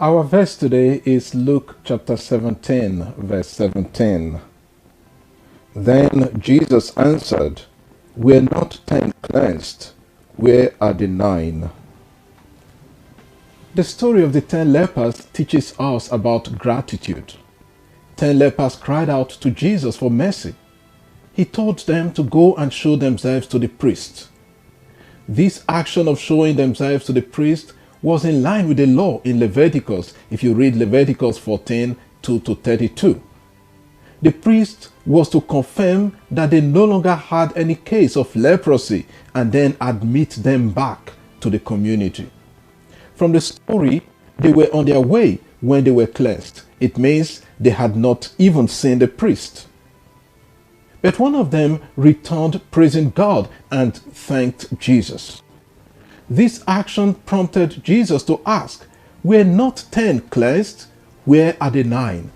Our verse today is Luke chapter 17, verse 17. Then Jesus answered, "Were not 10 cleansed? Where are the 9?" The story of the 10 lepers teaches us about gratitude. 10 lepers cried out to Jesus for mercy. He told them to go and show themselves to the priest. This action of showing themselves to the priest was in line with the law in Leviticus, if you read Leviticus 14, 2-32. The priest was to confirm that they no longer had any case of leprosy and then admit them back to the community. From the story, they were on their way when they were cleansed. It means they had not even seen the priest. But one of them returned praising God and thanked Jesus. This action prompted Jesus to ask, "Were not 10 cleansed? Where are the 9?"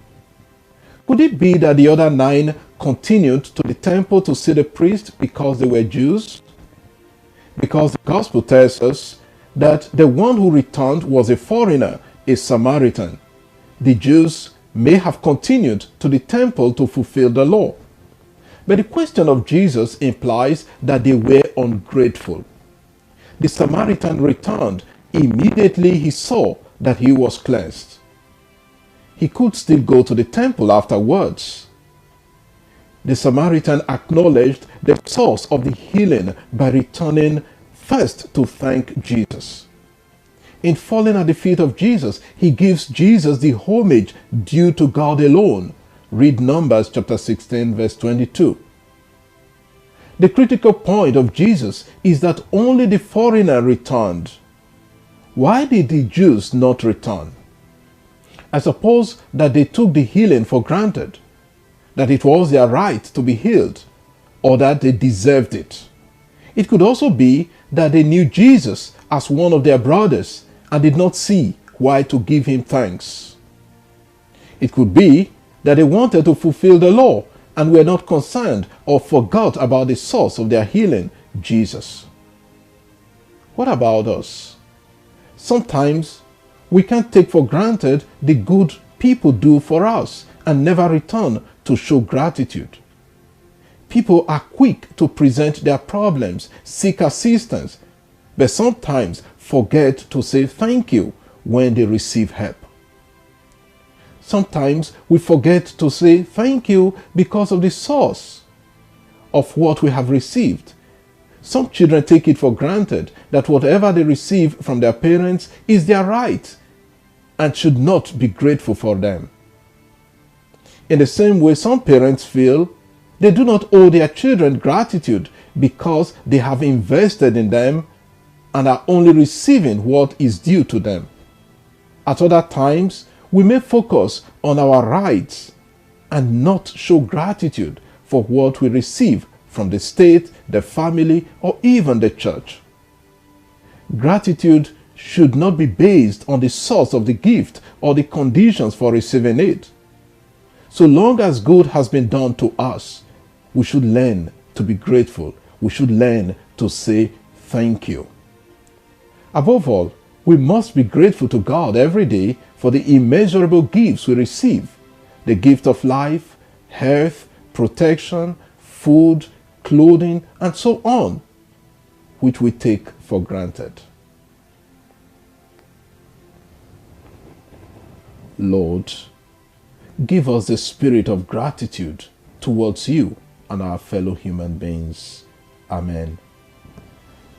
Could it be that the other 9 continued to the temple to see the priest because they were Jews? Because the gospel tells us that the one who returned was a foreigner, a Samaritan. The Jews may have continued to the temple to fulfill the law. But the question of Jesus implies that they were ungrateful. The Samaritan returned. Immediately he saw that he was cleansed. He could still go to the temple afterwards. The Samaritan acknowledged the source of the healing by returning first to thank Jesus. In falling at the feet of Jesus, he gives Jesus the homage due to God alone. Read Numbers chapter 16, verse 22. The critical point of Jesus is that only the foreigner returned. Why did the Jews not return? I suppose that they took the healing for granted, that it was their right to be healed, or that they deserved it. It could also be that they knew Jesus as one of their brothers and did not see why to give him thanks. It could be that they wanted to fulfill the law and were not concerned or forgot about the source of their healing, Jesus. What about us? Sometimes we can take for granted the good people do for us and never return to show gratitude. People are quick to present their problems, seek assistance, but sometimes forget to say thank you when they receive help. Sometimes we forget to say thank you because of the source of what we have received. Some children take it for granted that whatever they receive from their parents is their right and should not be grateful for them. In the same way, some parents feel they do not owe their children gratitude because they have invested in them and are only receiving what is due to them. At other times, we may focus on our rights and not show gratitude for what we receive from the state, the family, or even the church. Gratitude should not be based on the source of the gift or the conditions for receiving it. So long as good has been done to us, we should learn to be grateful. We should learn to say thank you. Above all, we must be grateful to God every day for the immeasurable gifts we receive. The gift of life, health, protection, food, clothing, and so on, which we take for granted. Lord, give us the spirit of gratitude towards you and our fellow human beings. Amen.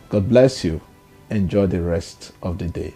God bless you. Enjoy the rest of the day.